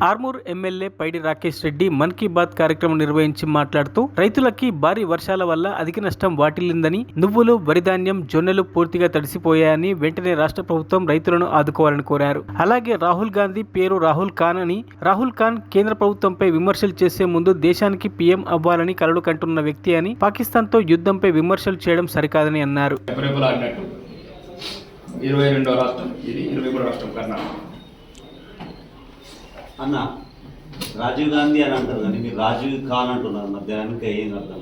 Armoor MLA పైడి రాకేష్ రెడ్డి మన్ కీ బాత్ కార్యక్రమం నిర్వహించి మాట్లాడుతూ రైతులకి భారీ వర్షాల వల్ల అధిక నష్టం వాటిల్లిందని, నువ్వులు, వరిధాన్యం, జొన్నలు పూర్తిగా తడిసిపోయాయని, వెంటనే రాష్ట్ర ప్రభుత్వం రైతులను ఆదుకోవాలని కోరారు. అలాగే రాహుల్ గాంధీ పేరు రాహుల్ ఖాన్ అని, రాహుల్ ఖాన్ కేంద్ర ప్రభుత్వంపై విమర్శలు చేసే ముందు దేశానికి పీఎం అవ్వాలని కలలు కంటున్న వ్యక్తి అని, పాకిస్తాన్తో యుద్ధంపై విమర్శలు చేయడం సరికాదని అన్నారు. 22వ రాష్ట్రం ఇది, 23వ రాష్ట్రం కర్ణాటక. అన్న రాజీవ్ గాంధీ అని అంటారు కానీ మీరు రాజీవ్ ఖాన్ అంటున్నారు మధ్యాహ్నానికి ఏం అర్థం?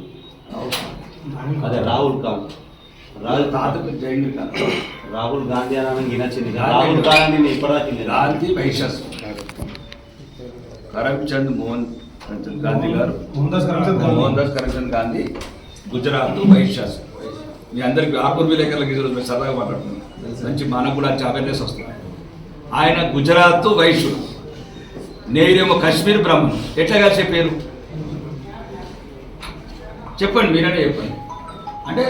అదే రాహుల్ ఖాన్, రాహుల్ గాంధీ అని వినొచ్చింది. రాహుల్ ఖాన్ అని నేను ఇప్పటిదాకా గాంధీ వైశ్యస్ కరమ్చంద్ మోహన్ గాంధీ గారు, మోహన్ దాస్ కరమ్చంద్ గాంధీ గుజరాత్ వైశ్యస్. మీ అందరికి ఆర్మూర్ విలేకరులకి ఈరోజు మీరు సరదాగా మాట్లాడుతున్నాం, మంచి మనకు కూడా అవేర్నెస్ వస్తుంది. ఆయన గుజరాత్ వైశ్యుడు, నేనేమో కాశ్మీర్ బ్రాహ్మణుడు. ఎట్లా కలిసే పేరు చెప్పండి, మీరనే చెప్పండి. అంటే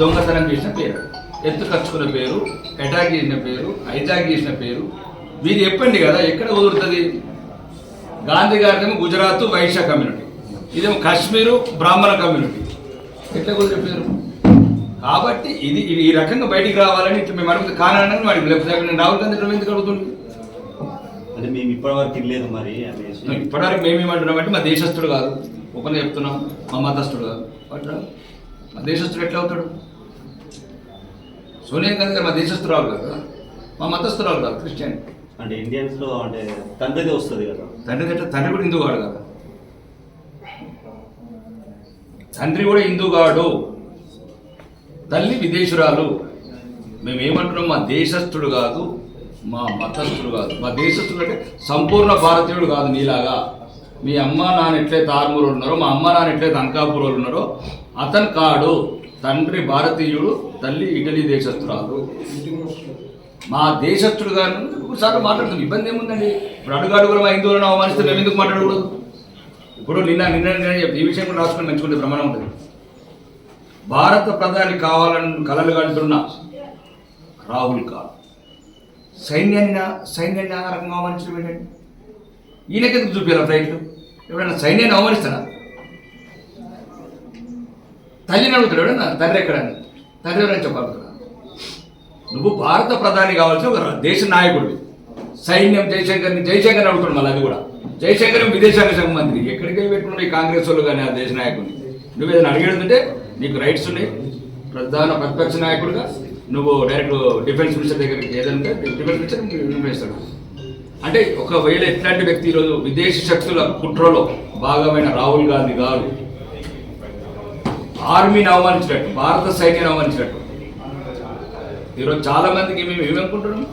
దొంగతనం చేసిన పేరు, ఎత్తు ఖర్చుకున్న పేరు, అటాక్ చేసిన పేరు, హైజాక్ చేసిన పేరు, మీరు చెప్పండి కదా ఎక్కడ కుదురుతుంది? గాంధీ గారిదేమో గుజరాత్ వైశ్య కమ్యూనిటీ, ఇదేమో కాశ్మీరు బ్రాహ్మణ కమ్యూనిటీ, ఎట్లా కుదిరే పేరు? కాబట్టి ఇది ఈ రకంగా బయటికి రావాలని ఇట్లా మేము అడుగుతుంది. కారణాన్ని వాడికి లేకపోతే నేను రాహుల్ గాంధీ ఎందుకు అడుగుతుంది? అంటే మేము ఇప్పటివరకు లేదు. మరి ఇప్పటివరకు మేమేమంటున్నామంటే మా దేశస్తుడు కాదు, ఒకరిని చెప్తున్నాం, మా మతస్థుడు కాదు. అట్లా మా దేశస్తుడు ఎట్లా అవుతాడు? సోనియా గాంధీ గారు మా దేశస్తురాలు కాదు కదా, మా మతస్థురాలు కాదు, క్రిస్టియన్. అంటే ఇండియన్స్లో అంటే తండ్రిది వస్తుంది కదా. తండ్రి కూడా హిందూ కాడు కదా, తండ్రి కూడా హిందూ కాడు, తల్లి విదేశురాలు. మేమేమంటున్నాం, మా దేశస్థుడు కాదు, మా మతస్థుడు కాదు. మా దేశస్థుడు అంటే సంపూర్ణ భారతీయుడు కాదు. నీలాగా మీ అమ్మ నాన్న ఎట్లయితే ఆర్మూరు ఉన్నారో, మా అమ్మ నాన్న ఎట్లయితే అంకాపూర్లో ఉన్నారో అతను కాడు. తండ్రి భారతీయుడు, తల్లి ఇటలీ దేశస్థురాలు. మా దేశస్థుడు గారు ఒకసారి మాట్లాడుతుంది, ఇబ్బంది ఏముందండి? ఇప్పుడు అడుగడుగులు మా హిందువులను అవమానిస్తే మేము ఎందుకు మాట్లాడకూడదు? ఇప్పుడు నిన్న ఈ విషయం కూడా రాసుకుని మంచుకుంటే ప్రమాణం ఉంటుంది. భారత ప్రధాని కావాలని కలలు కంటున్న రాహుల్ ఖాన్ సైన్యాన్ని ఆ రకంగా అవమానించడం ఏంటండి? ఈయనకెందుకు చూపించాలి ఫ్లైట్లు? ఎవడన్నా సైన్యాన్ని అవమానిస్తాడా? తల్లిని అడుగుతాడు ఎవడన్నా, తండ్రి ఎక్కడని, తండ్రి ఎవరైనా చెప్పగలుగుతాడా? నువ్వు భారత ప్రధాని కావాల్సిన ఒక దేశ నాయకుడు. సైన్యం జయశంకర్ని అడుగుతాడు. మళ్ళీ అది కూడా జయశంకర్ విదేశాంగ శాఖ మంత్రి. ఎక్కడికి వెళ్ళి పెట్టుకున్నావు ఈ కాంగ్రెస్ వాళ్ళు కానీ ఆ దేశ నాయకుడిని? నువ్వు ఏదైనా అడిగేదంటే నీకు రైట్స్ ఉన్నాయి. ప్రధాన ప్రతిపక్ష నాయకుడిగా నువ్వు డైరెక్ట్ డిఫెన్స్ మినిస్టర్ దగ్గరికి ఏదంటే డిఫెన్స్ మినిస్టర్ నిర్వహిస్తాడు. అంటే ఒకవేళ ఎట్లాంటి వ్యక్తి ఈరోజు విదేశీ శక్తుల కుట్రలో భాగమైన రాహుల్ గాంధీ గారు ఆర్మీని అవమానించినట్టు, భారత సైన్యాన్ని అవమానించినట్టు ఈరోజు చాలా మందికి మేము ఏమనుకుంటున్నాం,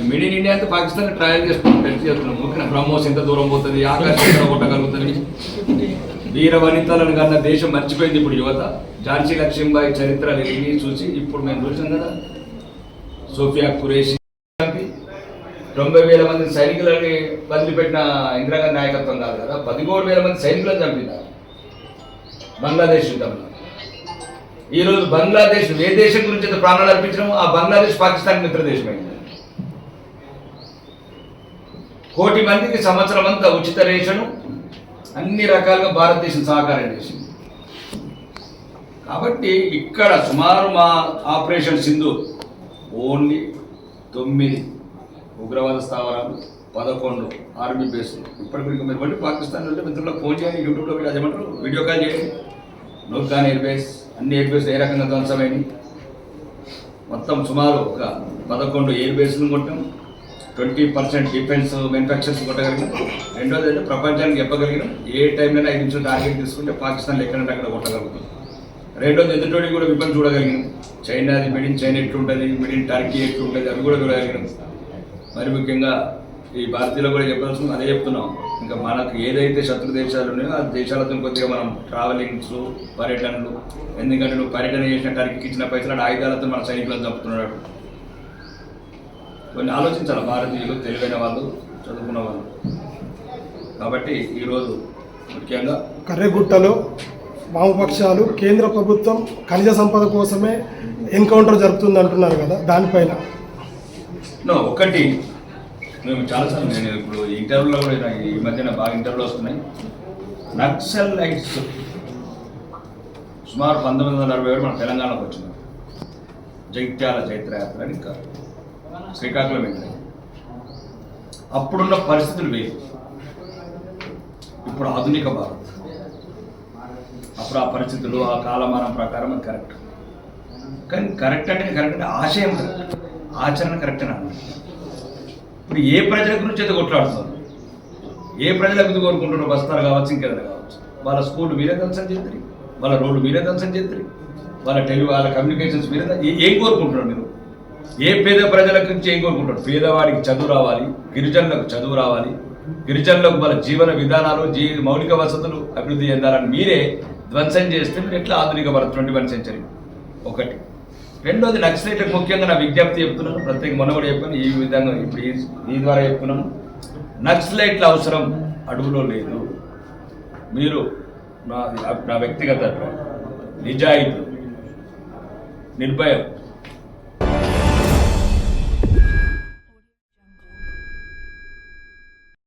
మిడ్ ఇన్ ఇండియా అంతా పాకిస్తాన్ ట్రయల్ చేస్తున్నాం. ముఖ్యంగా బ్రహ్మోస్ ఎంత దూరం పోతుంది, ఆకాశం కొట్టగలుగుతుంది. వీర వనితలను కన్నా దేశం మర్చిపోయింది ఇప్పుడు యువత. ఝాన్సీ లక్ష్మీబాయి చరిత్ర విని చూసి ఇప్పుడు మేము చూసాం కదా, సోఫియా ఖురేషి 90,000 మంది సైనికులని వదిలిపెట్టిన ఇందిరాగాంధీ నాయకత్వం కాదు కదా, 13,000 మంది సైనికులను చంపినారు బంగ్లాదేశ్ యుద్ధంలో. ఈరోజు బంగ్లాదేశ్ ఏ దేశం గురించి అయితే ప్రాణాలు అర్పించడం, ఆ బంగ్లాదేశ్ పాకిస్తాన్ మిత్ర దేశమైంది. 1 కోటి మందికి సంవత్సరం అంతా ఉచిత రేషను, అన్ని రకాలుగా భారతదేశం సహకారం చేసింది. కాబట్టి ఇక్కడ సుమారు మా ఆపరేషన్ సింధూర్ ఓన్లీ 9 ఉగ్రవాద స్థావరాలు, 11 ఆర్మీ బేస్లు. ఇప్పటికి మీరు బట్టి పాకిస్తాన్ నుండి మిత్రులకు ఫోన్ చేయండి, యూట్యూబ్లో అదేమంటారు వీడియో కాల్ చేయండి. నూర్ఖాన్ ఎయిర్ బేస్, అన్ని ఎయిర్ బేస్ ఏ రకంగా ధ్వంసమైనవి. మొత్తం సుమారు ఒక 11 ఎయిర్ బేస్లను కొట్టాం. 20% డిఫెన్స్ మ్యానుఫ్యాక్చర్స్ కొట్టగలిగినాం. రెండోది అంటే ప్రపంచానికి చెప్పగలిగినాం, ఏ టైంలో 5 నిమిషాలు టార్గెట్ తీసుకుంటే పాకిస్తాన్లో ఎక్కడంటే అక్కడ కొట్టగలుగుతాం. రెండోది ఎదుటోడికి కూడా విపత్తు చూడగలిగినాం. చైనాది మెడ్ ఇన్ చైనా ఎట్లుంటుంది, మెడ్ ఇన్ టర్కీ ఎట్లుంటుంది, అవి కూడా చూడగలిగినాం. మరి ముఖ్యంగా ఈ భారతీయులు కూడా చెప్పాల్సింది అదే చెప్తున్నాం. ఇంకా మనకు ఏదైతే శత్రు దేశాలు ఉన్నాయో ఆ దేశాలతో కొద్దిగా మనం ట్రావెలింగ్స్, పర్యటనలు, ఎందుకంటే నువ్వు పర్యటన చేసిన టర్కీకి ఇచ్చిన పైసలు ఆయుధాలతో మన సైనికులను చంపుతున్నాడు. కొన్ని ఆలోచించాలి భారతీయులు, తెలివైన వాళ్ళు, చదువుకున్న వాళ్ళు. కాబట్టి ఈరోజు ముఖ్యంగా కర్రెగుట్టలో వామపక్షాలు కేంద్ర ప్రభుత్వం ఖనిజ సంపద కోసమే ఎన్కౌంటర్ జరుపుతుంది అంటున్నారు కదా, దానిపైన ఒకటి మేము చాలాసార్లు నేను ఇప్పుడు ఇంటర్వ్యూలో కూడా ఈ మధ్యన బాగా ఇంటర్వ్యూలు వస్తున్నాయి. నక్సలైట్స్ సుమారు 1947 మన తెలంగాణలోకి వచ్చినాం. జైత్యాల చైత్రయాత్ర అని ఇంకా శ్రీకాకుళం వెళ్ళినాయి. అప్పుడున్న పరిస్థితులు వేరు, ఇప్పుడు ఆధునిక భారత్. అప్పుడు ఆ పరిస్థితులు ఆ కాలమానం ప్రకారం అది కరెక్ట్. కానీ కరెక్ట్ అంటే ఆశయం కరెక్ట్, ఆచరణ కరెక్ట్ అని అన్నమాట. ఇప్పుడు ఏ ప్రజల గురించి అయితే కొట్లాడుతున్నారు, ఏ ప్రజల గురించి కోరుకుంటున్నారు, బస్తాలు కావచ్చు ఇంకేదైనా కావచ్చు, వాళ్ళ స్కూల్ మీరే ధ్వంసం చేద్దరు, వాళ్ళ రోడ్డు మీరే ధ్వంసం చేద్దరు, వాళ్ళ కమ్యూనికేషన్స్ మీరే ఏం కోరుకుంటున్నారు మీరు? ఏ పేద ప్రజల గురించి ఏం కోరుకుంటారు? పేదవాడికి చదువు రావాలి, గిరిజనులకు చదువు రావాలి, గిరిజనులకు వాళ్ళ జీవన విధానాలు మౌలిక వసతులు అభివృద్ధి చెందాలని మీరే ధ్వంసం చేస్తే మీరు ఎట్లా ఆధునిక భారత్ 21వ సెంచరీ? ఒకటి. రెండోది, నక్సలైట్లకు ముఖ్యంగా నా విజ్ఞప్తి చెప్తున్నాను, ప్రత్యేక మొన్న కూడా చెప్పాను, ఈ విధంగా ఇప్పుడు ఈ ద్వారా చెప్తున్నాను. నక్సలైట్ల అవసరం అడుగులో లేదు. మీరు నా వ్యక్తిగత నిజాయితీ, నిర్భయం,